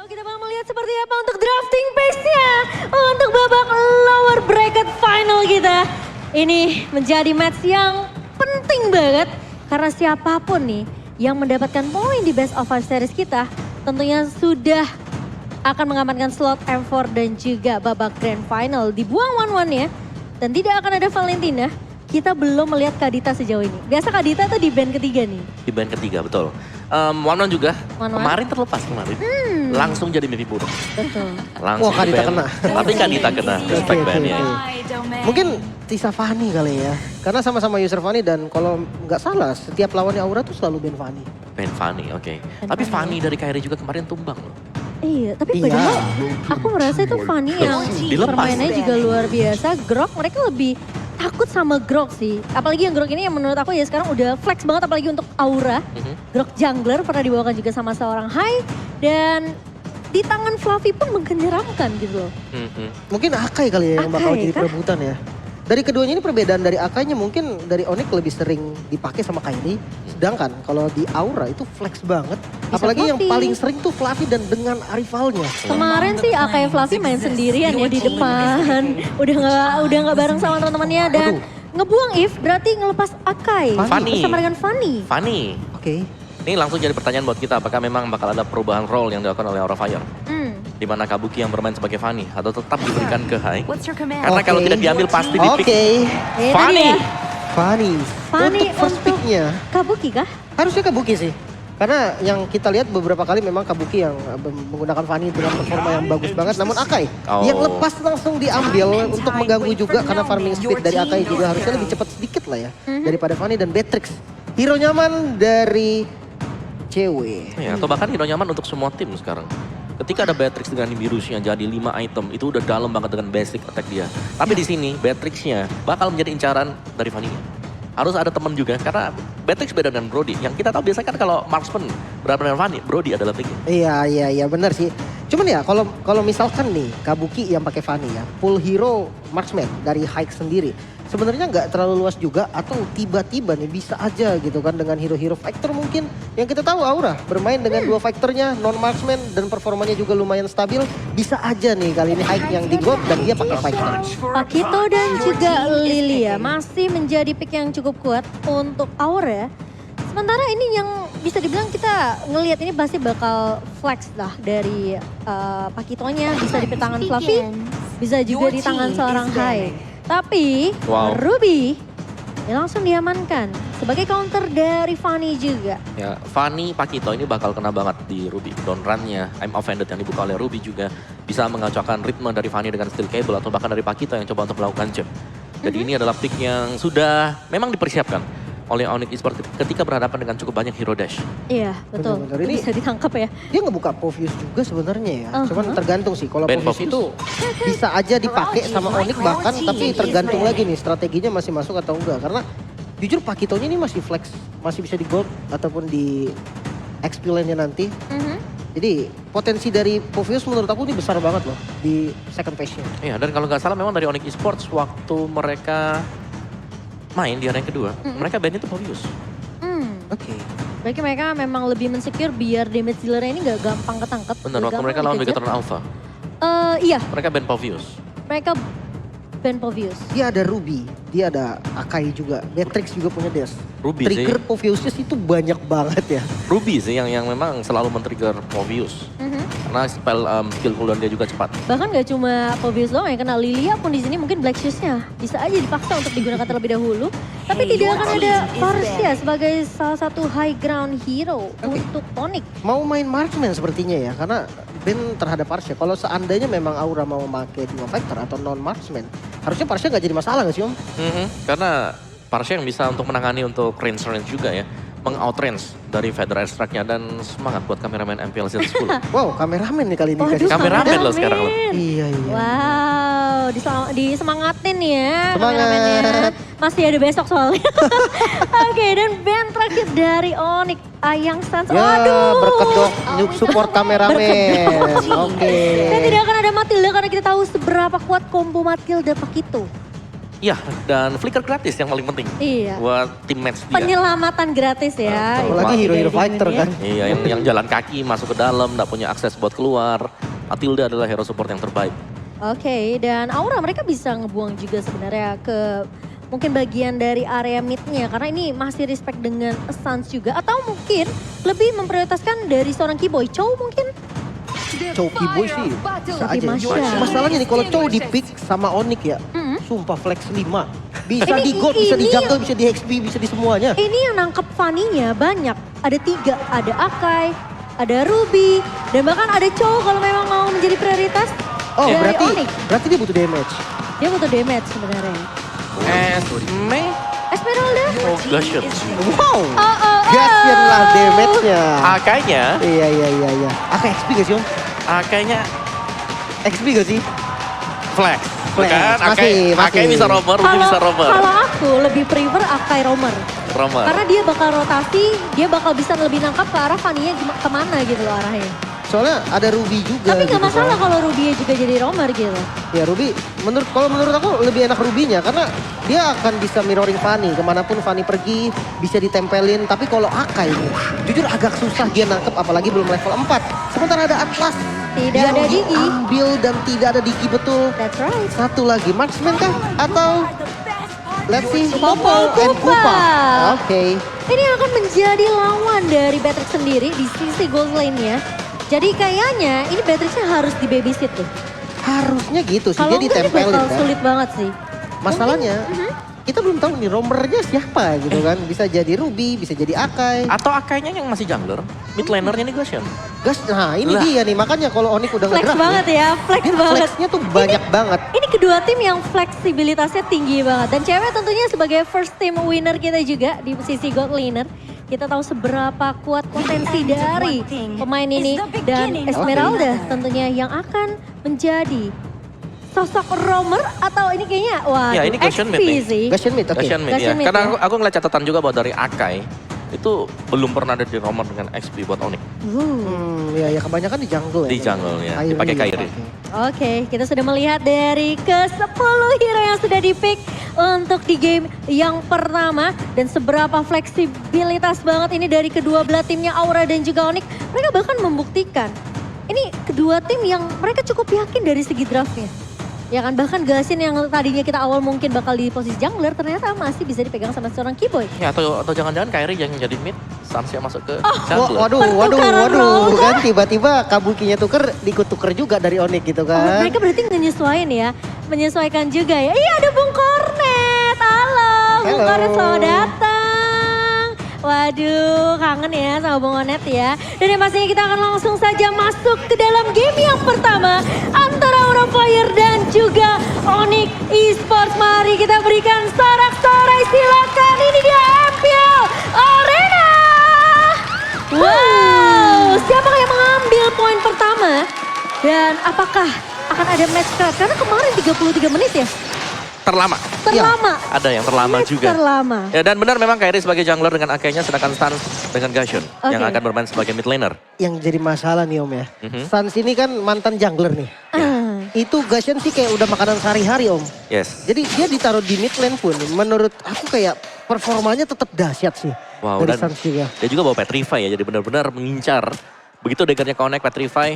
kita bakal melihat seperti apa untuk drafting pace-nya untuk babak lower bracket final kita. Ini menjadi match yang penting banget karena siapapun nih yang mendapatkan poin di best of 5 series kita tentunya sudah akan mengamankan slot M4 dan juga babak grand final. Dibuang 1-1 ya dan tidak akan ada Valentina. Kita belum melihat Kadita sejauh ini. Biasa Kadita tuh di band ketiga nih. Di band ketiga, betul. One juga, kemarin terlepas kemarin. Langsung jadi mimpi buruk. Betul. Langsung Wah, Kadita kena. Tapi Kadita kena, respect bandnya. Mungkin Tisa Fanny kali ya. Karena sama-sama user Fanny dan kalau nggak salah setiap lawannya Aura tuh selalu band Fanny. Band Fanny, oke. Tapi Fanny dari Kairi juga kemarin tumbang loh. Iya, tapi padahal aku merasa itu Fanny yang Dilepas. permainannya juga luar biasa. Grok mereka lebih takut sama Grok sih. Apalagi yang Grok ini yang menurut aku ya sekarang udah flex banget apalagi untuk Aura. Grok jungler pernah dibawakan juga sama seorang Hai. Dan di tangan Fluffy pun menyeramkan gitu loh. Mungkin Akai kali ya yang bakal Akai jadi kah? perebutan ya. Dari keduanya ini perbedaan dari Akainya mungkin dari Onyx lebih sering dipakai sama Kairi. Sedangkan kalau di Aura itu flex banget. Bisa Apalagi yang Fluffy. paling sering tuh Fluffy dan dengan rivalnya. Kemarin sih Akai Fluffy main sendirian ya di depan. Udah nggak bareng sama teman-temannya dan ngebuang If berarti ngelepas Akai Fanny. bersama dengan Fanny. Fanny, Oke. ini langsung jadi pertanyaan buat kita. Apakah memang bakal ada perubahan role yang dilakukan oleh Aura Fire? Di mana Kabuki yang bermain sebagai Fanny atau tetap diberikan ke Hai? Karena kalau tidak diambil pasti di pick Oke. Ya, Fanny. tadi ya. Fanny. Fanny Untuk first untuk pick-nya Kabuki kah? harusnya Kabuki sih. Karena yang kita lihat beberapa kali memang Kabuki yang menggunakan Fanny dengan performa yang bagus banget. Namun Akai yang lepas langsung diambil untuk mengganggu juga karena farming speed dari Akai juga harusnya lebih cepat sedikit lah ya. Daripada Fanny dan Beatrix. Hero nyaman dari cewek. Ya, atau bahkan hero nyaman untuk semua tim sekarang. Ketika ada Beatrix dengan Nimbirusnya jadi 5 item, itu udah dalam banget dengan basic attack dia. Tapi di sini Beatrixnya bakal menjadi incaran dari Fanny. Harus ada teman juga, karena Beatrix beda dengan Brody. Yang kita tahu biasanya kan kalau marksman berada dengan Fanny, Brody adalah picknya. Iya benar sih. Cuman ya kalau misalkan nih Kabuki yang pakai Fanny ya, full hero marksman dari Hike sendiri. Sebenarnya nggak terlalu luas juga atau tiba-tiba nih bisa aja gitu kan dengan hero-hero fighter mungkin. Yang kita tahu Aura bermain dengan dua fighternya non marksman dan performanya juga lumayan stabil. Bisa aja nih kali ini Hike yang di gold dan dia pakai fighter. Pakito dan juga Lilia masih menjadi pick yang cukup kuat untuk Aura. Sementara ini yang bisa dibilang kita ngelihat ini pasti bakal flex lah dari Pakitonya. Bisa di tangan Fluffy, bisa juga di tangan seorang Hai. Tapi Ruby ya langsung diamankan sebagai counter dari Fanny juga. Ya, Fanny Pakito ini bakal kena banget di Ruby. Down run-nya I'm Offended yang dibuka oleh Ruby juga bisa mengacaukan ritme dari Fanny dengan steel cable atau bahkan dari Pakito yang coba untuk melakukan jump. Jadi ini adalah pick yang sudah memang dipersiapkan oleh Onyx Esports ketika berhadapan dengan cukup banyak hero dash. Iya betul, Benar-benar. Ini bisa ditangkap ya. dia ngebuka Povius juga sebenarnya ya. Cuman tergantung sih kalau Ben Povius itu bisa aja dipakai sama Onyx bahkan tapi tergantung lagi nih strateginya masih masuk atau enggak. Karena jujur Pakitonya ini masih flex, masih bisa di gold ataupun di XP lane-nya nanti. Jadi potensi dari Povius menurut aku ini besar banget loh di second phase-nya. Iya, dan kalau nggak salah memang dari Onyx Esports waktu mereka main di arena yang kedua, mereka ban itu Povius. Oke. Berarti mereka memang lebih mensecure biar damage dealer-nya ini gak gampang ketangkep. Benar, waktu mereka lawan Megatron Alpha, Iya, mereka ban Povius. mereka ban Povius. Dia ada Ruby, dia ada Akai juga, Beatrix juga punya dash. Ruby sih. Trigger Poviusnya itu banyak banget ya. Ruby sih yang memang selalu men-trigger Povius. Karena skill cooldown dia juga cepat. Bahkan gak cuma Povius doang yang kena, Lilia pun di sini mungkin Black Shoes-nya bisa aja dipaksa untuk digunakan terlebih dahulu. Tapi tidak akan ada Parsia sebagai salah satu high ground hero untuk Onyx. Mau main marksman sepertinya ya, karena ban terhadap Parsia. Kalau seandainya memang Aura mau memakai dua fighter atau non marksman, harusnya Parsia nggak jadi masalah nggak sih Om? Karena Parsia yang bisa untuk menangani untuk range juga ya. Meng-outrange dari Fedra Extract-nya dan semangat buat kameramen MPL Season 10. Wow, kameramen nih kali ini. Waduh, kasih. Kameramen loh sekarang loh. Iya. Wow, disemangatin ya Semangat. kameramennya. Masih ada besok soalnya. Oke, dan band terakhir dari Onyx, Ayang Sans. Ya, Waduh. berkedok support kameramen. Oke. Dan tidak akan ada Matilda karena kita tahu seberapa kuat combo Matilda Pakito. Iya, dan flicker gratis yang paling penting. Iya. Buat tim match dia. Penyelamatan gratis ya. Betul. Apalagi Itu hero-hero dari fighter Demon kan. ya. Iya, yang jalan kaki masuk ke dalam, nggak punya akses buat keluar. Matilda adalah hero support yang terbaik. Oke, dan Aura mereka bisa ngebuang juga sebenarnya ke mungkin bagian dari area mid-nya. Karena ini masih respect dengan Sans juga. Atau mungkin lebih memprioritaskan dari seorang Keyboy. Chow mungkin? Chow Keyboy sih bisa Lebih aja. masya. Masalahnya nih kalau Chow di pick sama Onyx ya. Mm. Sumpah flex 5. Bisa Ini- di gold, bisa di ini- jungle, bisa di XP, bisa di semuanya. Ini yang nangkep Fanny-nya banyak. Ada 3, ada Akai, ada Ruby, dan bahkan ada Chow kalau memang mau menjadi prioritas Oh dari berarti Onyx. dia butuh damage. Dia butuh damage sebenarnya. Esme. Esmeralda? Oh, Gusion. Wow. Oh. Gaskin lah damage-nya. Akainya, Iya. Aka XP gak sih om? Akainya XP gak sih? flex. Flex, Bukan, masih. Akai bisa romer, Ruby bisa romer. Kalau aku lebih prefer Akai Romer. Romer. Karena dia bakal rotasi, dia bakal bisa lebih nangkap ke arah Fanny-nya kemana gitu loh arahnya. Soalnya ada Ruby juga. Tapi nggak gitu masalah kan. kalau Ruby juga jadi Romer gitu. Ya Ruby, kalau menurut aku lebih enak Ruby-nya karena dia akan bisa mirroring Fanny. Kemanapun Fanny pergi bisa ditempelin. Tapi kalau Akai ini jujur agak susah dia nangkep apalagi belum level 4. Sementara ada Atlas. Tidak Dia ada Digi. ambil dan tidak ada Digi betul. That's right. Satu lagi marksman kah? Atau let's see Popo Popo and Kupa. Kupa. Oke. Ini akan menjadi lawan dari Beatrix sendiri di sisi gold lane-nya. Jadi kayaknya ini Beatrixnya harus di babysit tuh. Harusnya gitu sih Kalau dia enggak ini ditempelin bakal kan. sulit banget sih. Masalahnya Mungkin, kita belum tahu nih romernya siapa gitu kan. Bisa jadi Ruby, bisa jadi Akai. Atau Akainya yang masih jungler, mid lanernya nih Gusion. Gas, nah ini Lah. dia nih makanya kalau Onyx udah Flex ngedraft banget nih, ya, flex dia banget. flexnya tuh banyak banget. Ini kedua tim yang fleksibilitasnya tinggi banget. Dan cewek tentunya sebagai first team winner kita juga di sisi gold laner. Kita tahu seberapa kuat potensi dari pemain ini. Dan Esmeralda tentunya yang akan menjadi sosok romer atau ini kayaknya wah Ya, ini Gusion mid nih. sih. Gassion mid, oke. Gusion mid ya. Gusion mid Karena ya. aku ngeliat catatan juga bahwa dari Akai itu belum pernah ada di romer dengan XP buat Onyx. Ya kebanyakan di jungle ya. Di jungle ya, Kairi dipakai ya, Kairi. pakai. Oke, kita sudah melihat dari ke-10 hero yang sudah di-pick untuk di game yang pertama. Dan seberapa fleksibilitas banget ini dari kedua belah timnya Aura dan juga Onyx. Mereka bahkan membuktikan, ini kedua tim yang mereka cukup yakin dari segi draftnya. Ya kan, bahkan Gassin yang tadinya kita awal mungkin bakal di posisi jungler, ternyata masih bisa dipegang sama seorang Keyboy. Ya atau jangan-jangan Kairi yang jadi mid, Sansnya masuk ke Wah, jungler. Pertukaran waduh, role kan tiba-tiba Kabukinya tuker, diikut tuker juga dari Onyx gitu Oh, kan. mereka berarti menyesuaikan ya, menyesuaikan juga ya. Iya ada Bung Kornet, halo Bung Halo. Kornet selamat datang. Waduh kangen ya sama Bung Kornet ya. Dan yang pastinya kita akan langsung saja masuk ke dalam game yang pertama antara Aura Fire dan juga Onyx Esports. Mari kita berikan sorak-sorai, silakan, ini dia MPL Arena. Wow, siapa yang mengambil poin pertama? Dan apakah akan ada match cut? Karena kemarin 33 menit ya, Terlama. terlama. Ada yang terlama Match juga. terlama. Ya dan benar memang Kairi sebagai jungler dengan Akainya sedangkan Sans dengan Gusion yang Oke. akan bermain sebagai mid laner. Yang jadi masalah nih Om ya. Mhm. Sans ini kan mantan jungler nih. Ah, Itu Gassion sih kayak udah makanan sehari-hari Om. Yes. Jadi dia ditaruh di mid lane pun menurut aku kayak performanya tetap dahsyat sih. Wow, dari dan Sans juga. dia juga bawa Petrify ya, jadi benar-benar mengincar. Begitu daggernya connect Petrify,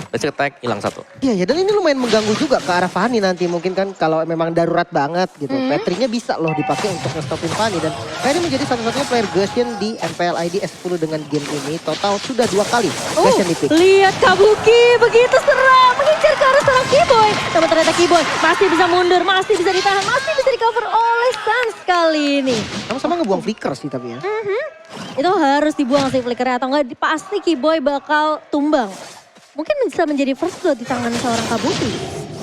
let's attack, hilang satu. Iya ya, dan ini lumayan mengganggu juga ke arah Fanny nanti mungkin kan kalau memang darurat banget gitu. Patricknya bisa loh dipakai untuk nge-stopin Fanny dan ini menjadi satu-satunya player Gassion di MPL ID S10 dengan game ini. Total sudah 2 kali Gassion di-pick. lihat Kabuki begitu serang mengincar ke arah seorang Keyboy. Namun ternyata Keyboy masih bisa mundur, masih bisa ditahan, masih bisa di-cover oleh Sans kali ini. Sama-sama ngebuang flicker sih tapi ya. Itu harus dibuang sih flickernya atau enggak pasti Keyboy bakal tumbang. Mungkin bisa menjadi first blood di tangan seorang Kabuki.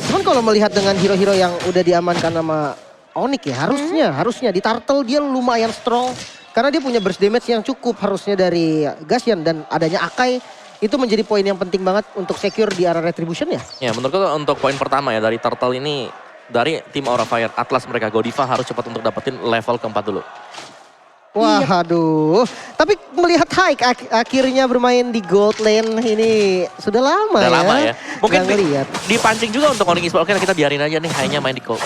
Cuman kalau melihat dengan hero-hero yang udah diamankan sama Onyx ya harusnya di Turtle dia lumayan strong. Karena dia punya burst damage yang cukup harusnya dari Gassion dan adanya Akai itu menjadi poin yang penting banget untuk secure di arah retribution ya. Ya menurutku untuk poin pertama ya dari Turtle ini, dari tim Aura Fire Atlas mereka Godiva harus cepat untuk dapetin level keempat dulu. Wah aduh, tapi melihat Haik akhirnya bermain di gold lane ini sudah lama Udah ya. lama ya. Mungkin Nggak ngeliat. dipancing juga untuk Onyx Esports. Oke kita biarin aja nih hanya main di gold.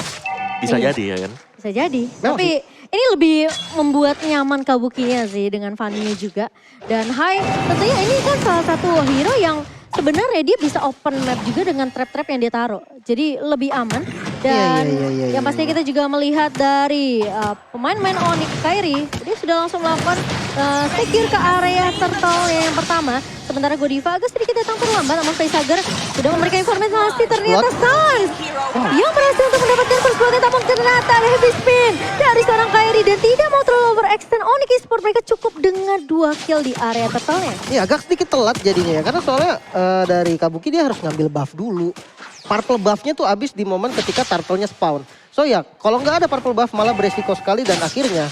Bisa Iya. jadi ya kan. Bisa jadi. Memang Tapi ini lebih membuat nyaman Kabukinya sih dengan Fanny-nya juga. Dan Hai tentunya ini kan salah satu hero yang sebenarnya dia bisa open map juga dengan trap-trap yang dia taruh. Jadi lebih aman. Dan Iya, yang pasti kita juga melihat dari pemain-pemain Onyx Kairi. Dia sudah langsung melakukan secure ke area turtle yang pertama. Sementara Godiva agak sedikit datang terlambat, namun Facehugger sudah memberikan informasi ternyata Sans yang berhasil untuk mendapatkan first blood, namun ternyata ada heavy spin dari seorang Kairi dan tidak mau terlalu overextend Onyx Esports. Mereka cukup dengan 2 kill di area turtle-nya. Iya agak sedikit telat jadinya ya. Karena soalnya dari Kabuki dia harus ngambil buff dulu. Purple buff-nya tuh habis di momen ketika turtle-nya spawn. So ya kalau nggak ada purple buff malah beresiko sekali dan akhirnya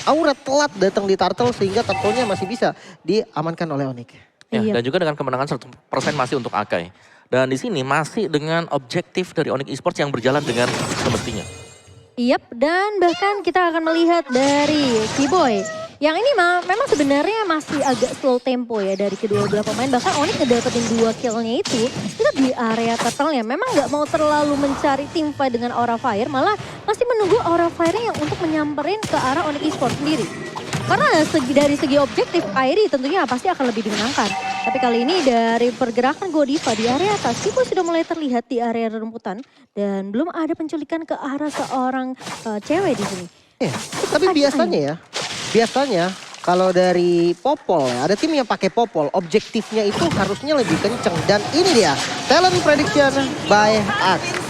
Aura telat datang di turtle sehingga turtle-nya masih bisa diamankan oleh Onyx. Ya, Iya. dan juga dengan kemenangan 100% masih untuk Akai. Dan di sini masih dengan objektif dari Onyx Esports yang berjalan dengan semestinya. Yap, dan bahkan kita akan melihat dari Keyboy. Yang ini memang sebenarnya masih agak slow tempo ya dari kedua belah pemain. Bahkan Onyx ngedapetin 2 kill-nya itu di area turtle-nya. Memang nggak mau terlalu mencari tim fight dengan Aura Fire, malah masih menunggu Aura Fire yang untuk menyamperin ke arah Onyx Esports sendiri. Karena dari segi objektif, Kairi tentunya pasti akan lebih dimenangkan. Tapi kali ini dari pergerakan Godiva di area atas, Keyboy sudah mulai terlihat di area rumputan. Dan belum ada penculikan ke arah seorang cewek di sini. Iya, tapi biasanya kalau dari Popol ya, ada tim yang pakai Popol, objektifnya itu harusnya lebih kenceng. Dan ini dia, talent prediction by Axe.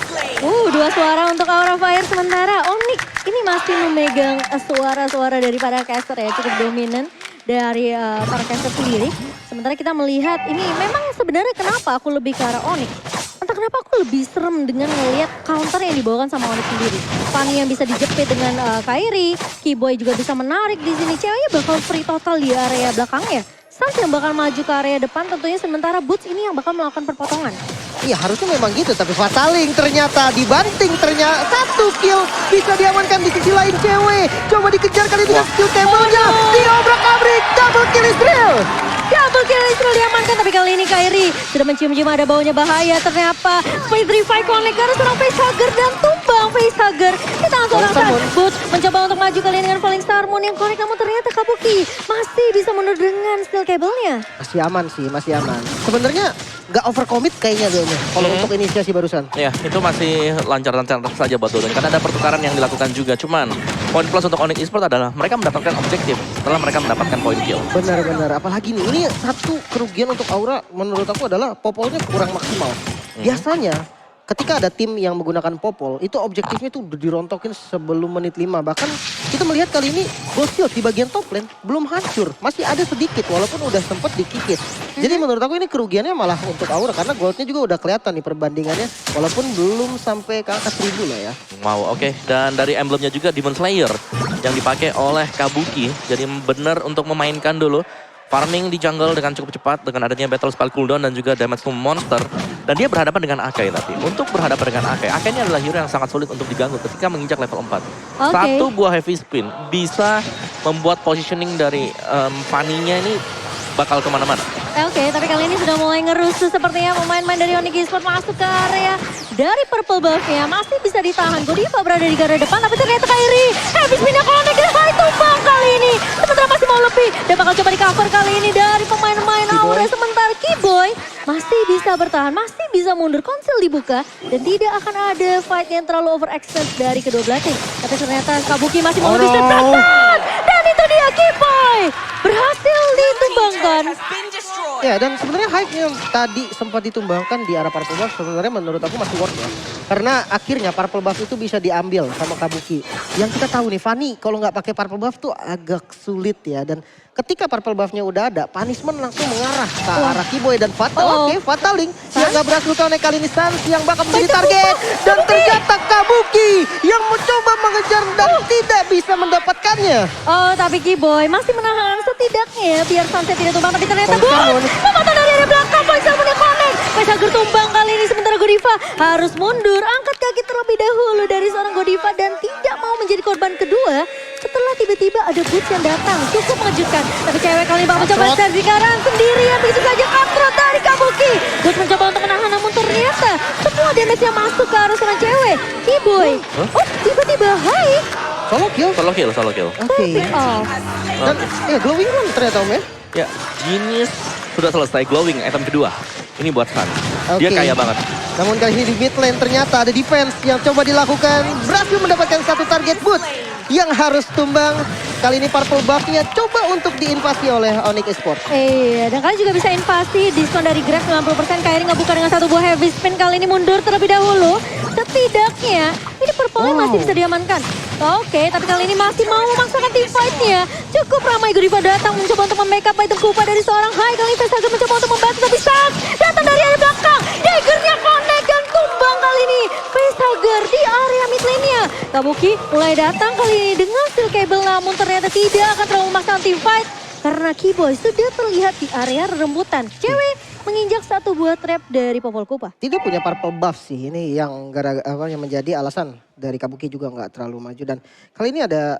2 suara untuk Aura Fire, sementara Onyx ini masih memegang suara-suara dari para caster ya, cukup dominan dari para caster sendiri. Sementara kita melihat ini memang sebenarnya kenapa aku lebih ke arah Onyx. Entah kenapa aku lebih serem dengan ngelihat counter yang dibawakan sama Onyx sendiri. Fanny yang bisa dijepit dengan Kairi, Keyboy juga bisa menarik di sini. Ceweknya bakal free total di area belakangnya. Sans yang bakal maju ke area depan tentunya, sementara Boots ini yang bakal melakukan perpotongan. Iya harusnya memang gitu, tapi Fataling ternyata dibanting, ternyata 1 kill bisa diamankan di sisi lain cewek. Coba dikejar kali dengan skill table-nya, diobrak-abrik, double kill Israel. Double kill Israel diamankan, tapi kali ini Kairi sudah mencium-cium ada baunya bahaya. Ternyata Space Revive connect karena seorang Facehugger dan tumbang Facehugger. Kita langsung Sans. Boots mencoba untuk maju kali ini dengan Falling Star Moon yang connect, namun ternyata Kabuki masih bisa mundur dengan skill cable-nya. Masih aman sih, masih aman. Sebenarnya nggak overcommit kayaknya dia kalau untuk inisiasi barusan. Ya, itu masih lancar-lancar saja betul. Dan karena ada pertukaran yang dilakukan juga. Cuman, poin plus untuk Onyx Esports adalah mereka mendapatkan objektif setelah mereka mendapatkan poin kill. Benar-benar, apalagi nih, ini satu kerugian untuk Aura menurut aku adalah popolnya kurang maksimal. Biasanya ketika ada tim yang menggunakan popol, itu objektifnya tuh udah dirontokin sebelum menit 5. Bahkan kita melihat kali ini Ghost Shield di bagian top lane belum hancur. Masih ada sedikit walaupun udah sempet dikikis. Jadi menurut aku ini kerugiannya malah untuk Aura karena goldnya juga udah kelihatan nih perbandingannya. Walaupun belum sampai ke angka 1000 lah ya. Wow, oke. Dan dari emblemnya juga Demon Slayer yang dipakai oleh Kabuki. Jadi benar untuk memainkan dulu. Farming di jungle dengan cukup cepat dengan adanya battle spell cooldown dan juga damage to monster. Dan dia berhadapan dengan Akai tapi. Untuk berhadapan dengan Akai, Akai ini adalah hero yang sangat sulit untuk diganggu ketika menginjak level 4. Satu buah heavy spin bisa membuat positioning dari Fanny-nya ini bakal kemana-mana. Oke, tapi kali ini sudah mulai ngerusuh sepertinya pemain-pemain dari Onyx Esports masuk ke area dari purple buff-nya. Masih bisa ditahan, Godiva berada di garda depan tapi ternyata Kairi habis pindah connect dan Hai tumbang kali ini. Sementara masih mau lebih dan bakal coba di cover kali ini dari pemain-pemain Aura. Sementara Keyboy masih bisa bertahan, masih bisa mundur, konsol dibuka dan tidak akan ada fight yang terlalu overextend dari kedua belah tim. Tapi ternyata Kabuki masih mau lebih sepakat dan itu dia Keyboy berhasil ditumbangkan. Ya dan sebenarnya hype yang tadi sempat ditumbangkan di arah Purple Buff sebenarnya menurut aku masih worth ya. Karena akhirnya Purple Buff itu bisa diambil sama Kabuki. Yang kita tahu nih Fanny kalau nggak pakai Purple Buff tuh agak sulit ya. Dan ketika Purple Buff-nya udah ada, punishment langsung mengarah ke arah Keyboy dan Fatal. Oke, Fataling yang nggak berhasil connect kali ini Sans yang bakal menjadi target. Dan ternyata Kabuki yang mencoba mengejar dan tidak bisa mendapatkannya. Oh, tapi Keyboy masih menahan setidaknya biar Sunset tidak tumbang. Tapi ternyata memotong dari area belakang. Faisal punya connect. Faisal tumbang kali ini sementara Godiva harus mundur. Angkat kaki terlebih dahulu dari seorang Godiva dan tidak mau menjadi korban kedua. Setelah tiba-tiba ada Boots yang datang. Cukup mengejutkan. Tapi cewek kali ini bakal mencoba dari sekarang sendirian. Begitu saja Katrot dari Kabuki. Boots mencoba untuk menahan namun ternyata semua damage yang masuk ke arah seorang cewek Kiboy. Hah? Oh, tiba-tiba high. Solo kill. Solo kill. Oke. Pick off. Dan glowing run ternyata Om ya. Ya, Genius sudah selesai glowing item kedua. Ini buat Sun. Dia Oke. kaya banget. Namun kali ini di mid lane ternyata ada defense yang coba dilakukan. Berhasil mendapatkan satu target boot yang harus tumbang. Kali ini purple buff-nya coba untuk diinvasi oleh Onyx Esports. Iya, dan kalian juga bisa invasi diskon dari Grab 90%. Kairi ngebuka dengan satu buah heavy spin. Kali ini mundur terlebih dahulu. Setidaknya ini purple masih bisa diamankan. Oke, tapi kali ini masih mau memaksakan team fight-nya. Cukup ramai Godiva datang mencoba untuk membackup item Kupa dari seorang high. Kali ini Facehager mencoba untuk membantu tapi Sans datang dari area belakang. Daggernya connect dan tumbang kali ini. Facehager di area mid lane-nya. Kabuki mulai datang kali ini dengan steel cable namun ternyata tidak akan terlalu memaksakan team fight. Karena Kiboy sudah terlihat di area rembutan. Cewek menginjak satu buah trap dari Popol Kupa. Tidak punya purple buff sih, ini yang yang menjadi alasan dari Kabuki juga nggak terlalu maju. Dan kali ini ada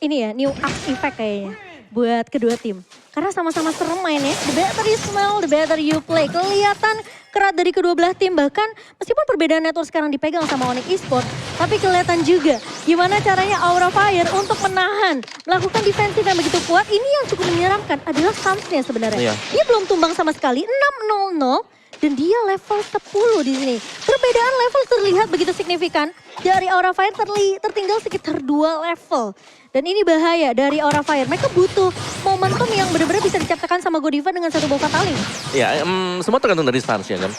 ini ya, new axe effect kayaknya buat kedua tim. Karena sama-sama serem mainnya, the better you smell, the better you play. Kelihatan kerat dari kedua belah tim, bahkan meskipun perbedaan network sekarang dipegang sama Onyx Esports, tapi kelihatan juga gimana caranya Aura Fire untuk menahan, melakukan defensif yang begitu kuat. Ini yang cukup menyeramkan adalah Sans-nya sebenarnya. Iya. Dia belum tumbang sama sekali, 6-0-0. Dan dia level 10 di sini. Perbedaan level terlihat begitu signifikan. Dari Aura Fire tertinggal sekitar 2 level. Dan ini bahaya dari Aura Fire. Mereka butuh momentum yang benar-benar bisa diciptakan sama Godiva dengan satu buah Fataling. Ya, semua tergantung dari stance ya kan.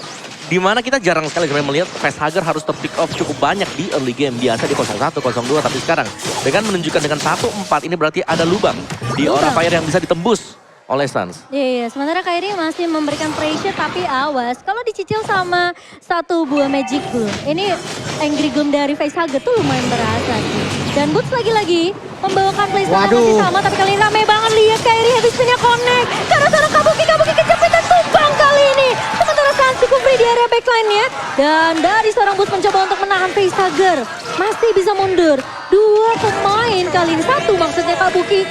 Dimana kita jarang sekali melihat Facehager harus ter-pick off cukup banyak di early game. Biasa di 01, 02, tapi sekarang dengan menunjukkan dengan 1-4 ini berarti ada lubang di Aura Fire yang bisa ditembus oleh Sans. Iya, sementara Kairi masih memberikan pressure tapi awas. Kalau dicicil sama satu buah Magic Gloom, ini Angry Gloom dari Facehager tuh lumayan berasa sih. Dan Boots lagi-lagi membawakan playstyle yang masih sama, tapi kali ini rame banget lihat Kairi habis punya connect. Karena seorang Kabuki kejepit dan tumbang kali ini. Sementara Sans cukup free di area backline-nya. Dan dari seorang Boots mencoba untuk menahan Facehager. Masih bisa mundur. Dua pemain kali ini, satu maksudnya Kabuki.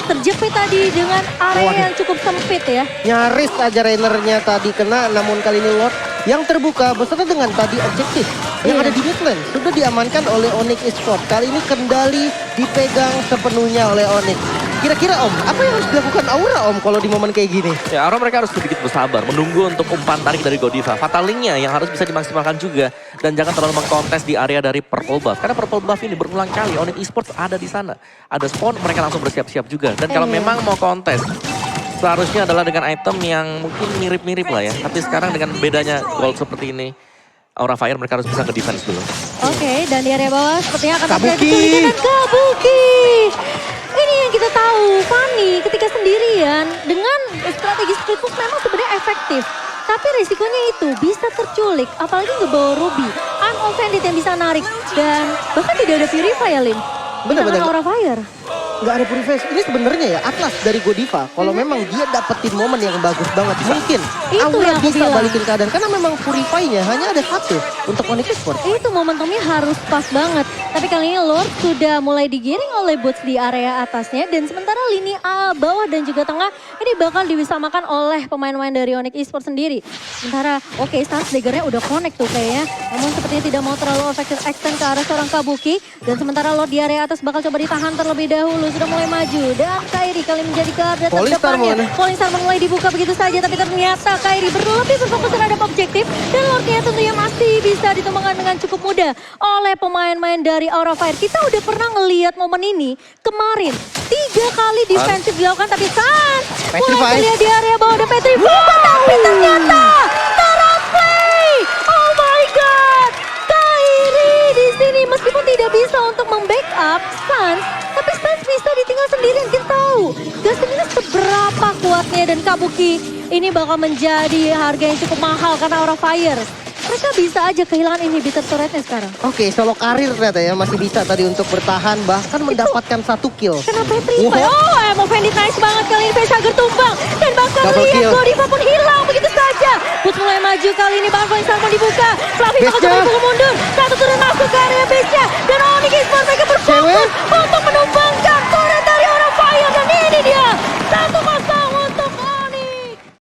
Terjepit tadi dengan area yang cukup sempit ya. nyaris aja Rainernya tadi kena, namun kali ini Lord yang terbuka beserta dengan tadi objektif yang ada di mid lane sudah diamankan oleh Onyx Esports. Kali ini kendali dipegang sepenuhnya oleh Onyx. Kira-kira Om, apa yang harus dilakukan Aura Om kalau di momen kayak gini? Ya, Aura mereka harus sedikit bersabar, menunggu untuk umpan tarik dari Godiva. Fatalingnya yang harus bisa dimaksimalkan juga. Dan jangan terlalu mengkontes di area dari Purple Buff. Karena Purple Buff ini berulang kali Onyx Esports ada di sana. Ada spawn, mereka langsung bersiap-siap juga. Dan kalau memang mau kontes, seharusnya adalah dengan item yang mungkin mirip-mirip lah ya. Tapi sekarang dengan bedanya gold seperti ini, Aura Fire mereka harus bisa nge-defense dulu. Oke, dan di area bawah sepertinya akan terjadi Kabuki. kesulitan dan Kabuki. Ini yang kita tahu, Fanny ketika sendirian dengan strategi split push memang sebenarnya efektif. Tapi risikonya itu bisa terculik, apalagi ngebawa Ruby. Unoffended yang bisa narik dan bahkan tidak ada Purify ya Lin. Benar-benar. Aura Fire. Nggak ada purifier. Ini sebenarnya ya Atlas dari Godiva. Kalau memang dia dapetin momen yang bagus banget, mungkin Itu Aura yang aku bisa bilang. balikin keadaan. Karena memang purify-nya hanya ada satu untuk Onyx Esports. Itu momentumnya harus pas banget. Tapi kali ini Lord sudah mulai digiring oleh Boots di area atasnya. Dan sementara lini A, bawah dan juga tengah ini bakal diwisamakan oleh pemain-pemain dari Onyx Esports sendiri. Sementara oke, Sans daggernya udah connect tuh kayaknya. Namun sepertinya tidak mau terlalu effective extend ke arah seorang Kabuki. Dan sementara Lord di area atas bakal coba ditahan terlebih dahulu. Sudah mulai maju. Dan Kairi kali menjadi garda Polystar terdepannya. Polystar mulai dibuka begitu saja. Tapi ternyata Kairi berlebih berfokus terhadap objektif. Dan Lordnya tentunya masih bisa ditumbangkan dengan cukup mudah oleh pemain-main dari Aura Fire. Kita udah pernah ngelihat momen ini kemarin. 3 kali defensif dilakukan tapi Sans mulai Petrify. terlihat di area bawah ada Petrify. Tapi ternyata terplay. Oh my god. Kairi di sini meskipun tidak bisa untuk membackup Sans, tapi Sans bisa ditinggal sendirian. Kita tahu Gaston ini seberapa kuatnya dan Kabuki ini bakal menjadi harga yang cukup mahal karena Aura Fire. Mereka bisa aja kehilangan inhibitor turretnya sekarang. Oke, solo karir ternyata ya masih bisa tadi untuk bertahan bahkan mendapatkan 1 kill. Kena Petrify. Oh, Unoffended nice banget kali ini. Facehager tumbang. Dan bahkan Double lihat kill. Godiva pun hilang begitu saja. Boots mulai maju kali ini. Bahkan Polystar mau dibuka. Fluffy bakal Base-nya. coba dipukul mundur. Satu turun masuk ke area base-nya. Dan